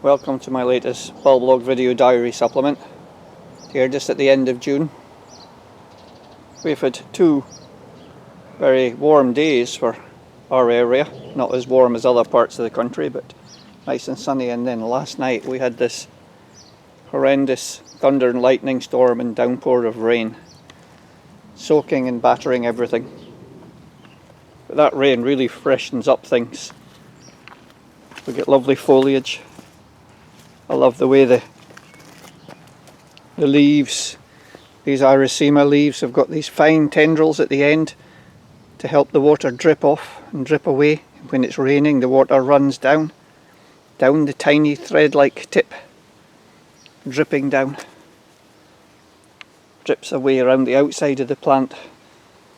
Welcome to my latest Blog video diary supplement. Here just at the end of June. We've had 2 very warm days for our area, not as warm as other parts of the country, but nice and sunny. And then last night we had this horrendous thunder and lightning storm and downpour of rain, soaking and battering everything. But that rain really freshens up things. We get lovely foliage. I love the way the leaves, these Iracema leaves, have got these fine tendrils at the end to help the water drip off and drip away. When it's raining, the water runs down the tiny thread-like tip, dripping down. Drips away around the outside of the plant.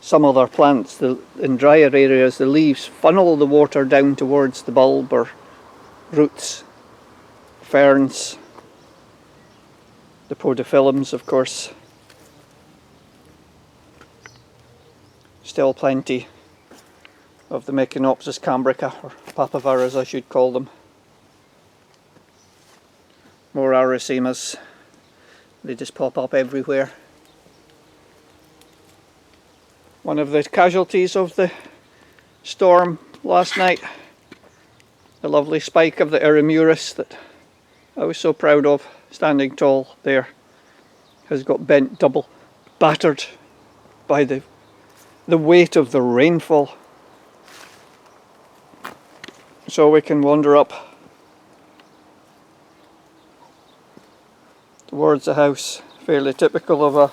Some other plants, in drier areas, the leaves funnel the water down towards the bulb or roots. Ferns, the podophyllums, of course. Still plenty of the Meconopsis cambrica, or papaver as I should call them. More Aracemas. They just pop up everywhere. One of the casualties of the storm last night, the lovely spike of the Eramuris that I was so proud of, standing tall there, has got bent double, battered by the weight of the rainfall. So we can wander up towards the house, fairly typical of a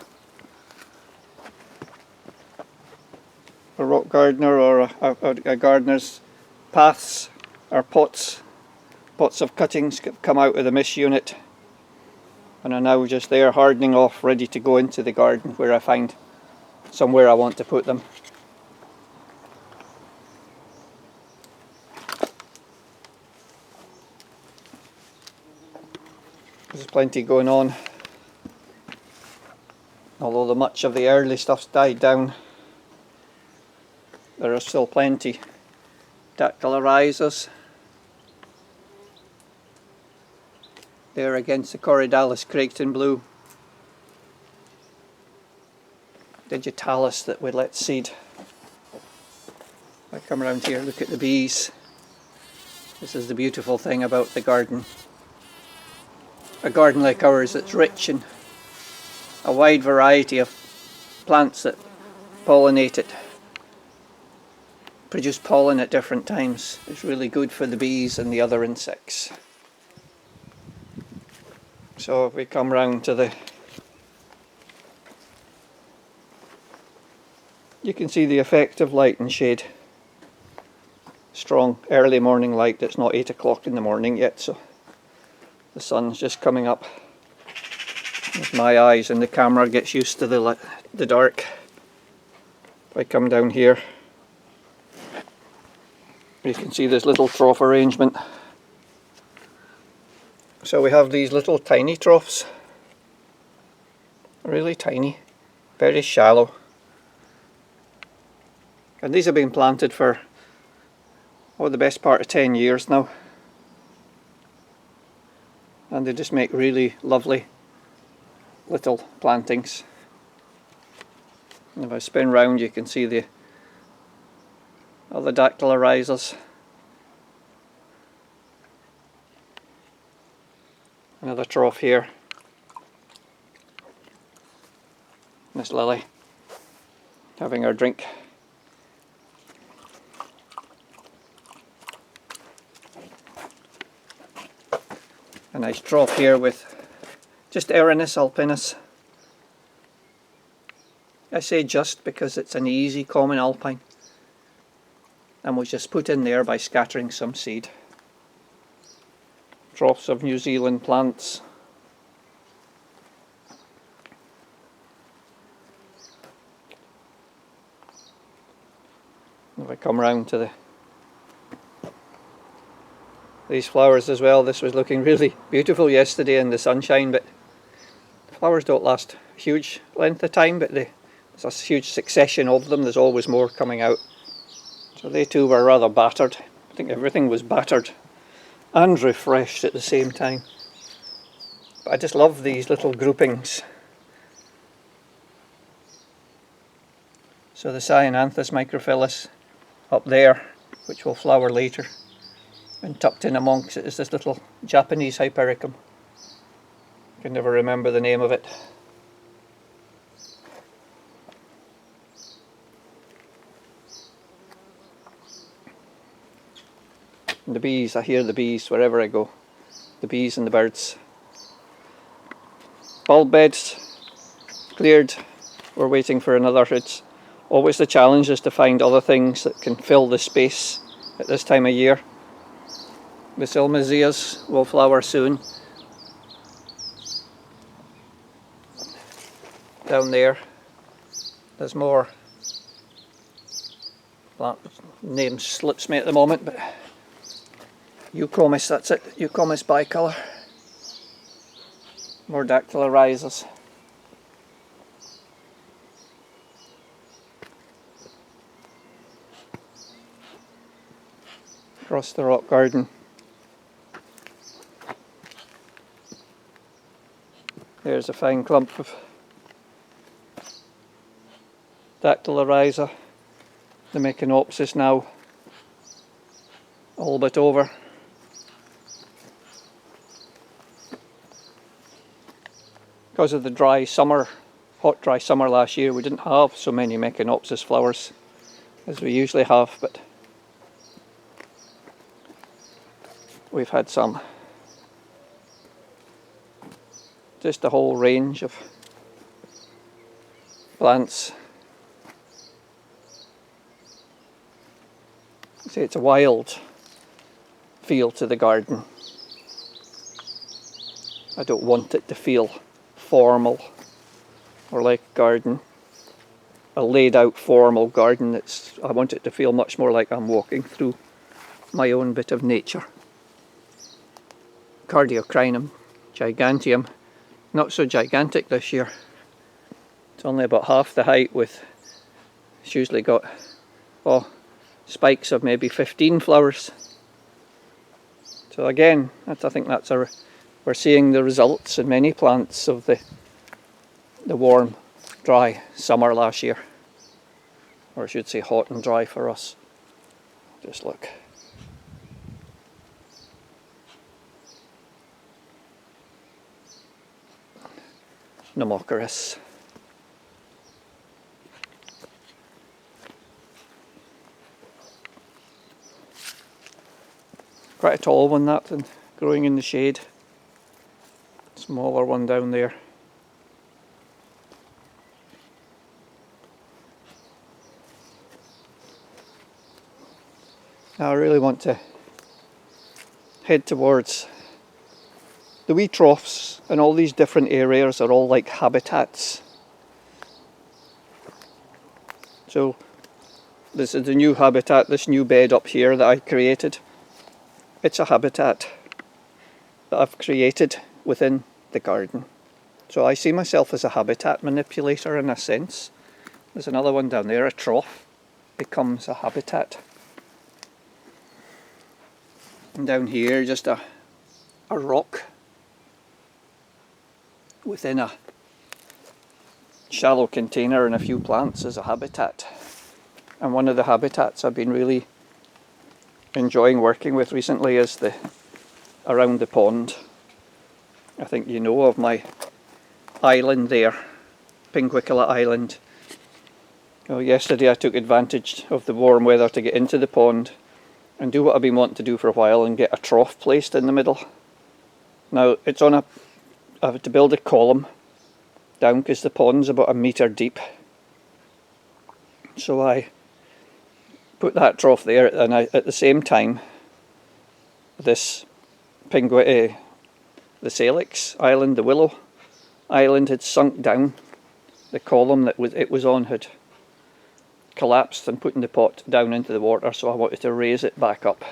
rock gardener or a gardener's paths or pots. Pots of cuttings come out of the mist unit and are now just there hardening off, ready to go into the garden where I find somewhere I want to put them. There's plenty going on. Although much of the early stuff's died down, there are still plenty. Dactylarizas. There against the Corydalis Creighton blue. Digitalis that we let seed. If I come around here, look at the bees. This is the beautiful thing about the garden. A garden like ours that's rich in a wide variety of plants that pollinate it, produce pollen at different times. It's really good for the bees and the other insects. So if we come round to you can see the effect of light and shade. Strong early morning light. It's not 8 o'clock in the morning yet, so the sun's just coming up. As my eyes and the camera gets used to the dark. If I come down here, you can see this little trough arrangement. So we have these little tiny troughs, really tiny, very shallow, and these have been planted for the best part of 10 years now, and they just make really lovely little plantings. And if I spin round, you can see the other dactylarizas. Another trough here. Miss Lily having her drink. A nice trough here with just Erinus alpinus. I say just because it's an easy common alpine and was just put in there by scattering some seed. Troughs of New Zealand plants. If I come round to these flowers as well, this was looking really beautiful yesterday in the sunshine, but the flowers don't last a huge length of time, but there's a huge succession of them. There's always more coming out. So they too were rather battered. I think everything was battered and refreshed at the same time. But I just love these little groupings. So the Cyananthus microphyllus up there, which will flower later, and tucked in amongst it is this little Japanese hypericum. I can never remember the name of it. And the bees, I hear the bees wherever I go. The bees and the birds. Bulb beds cleared. We're waiting for another. It's always the challenge is to find other things that can fill the space at this time of year. The Silmazias will flower soon. Down there, there's more. Plant name slips me at the moment, but Eucomis, that's it. Eucomis bicolour. More dactylarizas. Across the rock garden. There's a fine clump of dactylariza. The Meconopsis now all but over. Because of the dry summer, hot dry summer last year, we didn't have so many Meconopsis flowers as we usually have, but we've had some. Just a whole range of plants. See, it's a wild feel to the garden. I don't want it to feel formal or like a garden, a laid out formal garden. I want it to feel much more like I'm walking through my own bit of nature. Cardiocrinum giganteum, not so gigantic this year. It's only about half the height, with it's usually got spikes of maybe 15 flowers. So again, I think that's we're seeing the results in many plants of the warm, dry summer last year. Or I should say hot and dry for us. Just look. Pneumocorus. Quite a tall one, that, and growing in the shade. Smaller one down there. Now I really want to head towards the wee troughs, and all these different areas are all like habitats. So this is the new habitat, this new bed up here that I created. It's a habitat that I've created within the garden. So I see myself as a habitat manipulator in a sense. There's another one down there, a trough becomes a habitat. And down here, just a rock within a shallow container and a few plants as a habitat. And one of the habitats I've been really enjoying working with recently is around the pond. I think you know of my island there, Pinguicula Island. Well, yesterday I took advantage of the warm weather to get into the pond and do what I've been wanting to do for a while, and get a trough placed in the middle. Now it's on I have to build a column down because the pond's about 1 metre deep. So I put that trough there, and at the same time this the Salix Island, the Willow Island, had sunk down. The column that it was on had collapsed and putting the pot down into the water, so I wanted to raise it back up.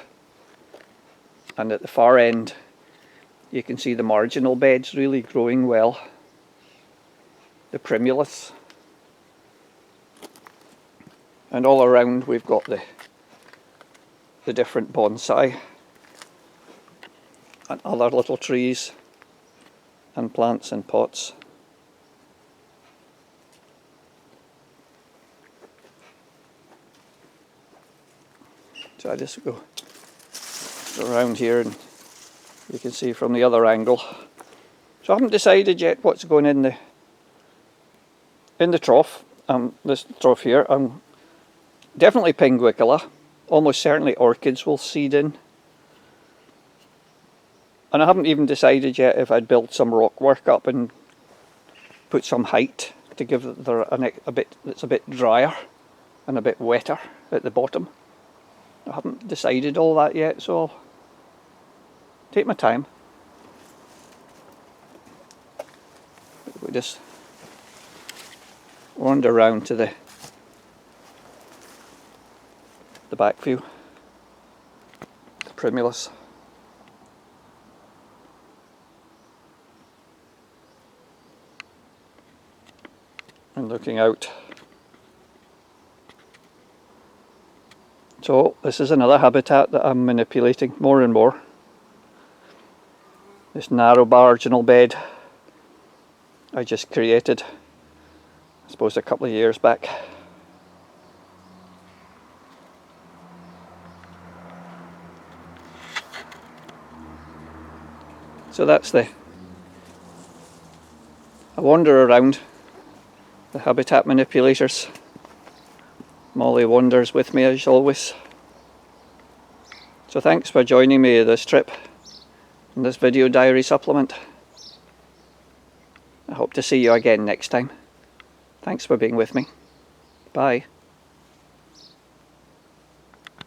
And at the far end you can see the marginal beds really growing well. The primulus. And all around we've got the different bonsai. and other little trees and plants in pots. So I just go around here and you can see from the other angle. So I haven't decided yet what's going in the trough. This trough here. Definitely Pinguicula. Almost certainly orchids will seed in. And I haven't even decided yet if I'd build some rock work up and put some height to give it a bit that's a bit drier and a bit wetter at the bottom. I haven't decided all that yet, so I'll take my time. We just wander around to the back view, the primulus. And looking out. So this is another habitat that I'm manipulating more and more. This narrow marginal bed I just created, I suppose, a couple of years back. So that's I wander around the habitat manipulators. Molly wanders with me as always. So thanks for joining me this trip in this video diary supplement. I hope to see you again next time. Thanks for being with me. Bye.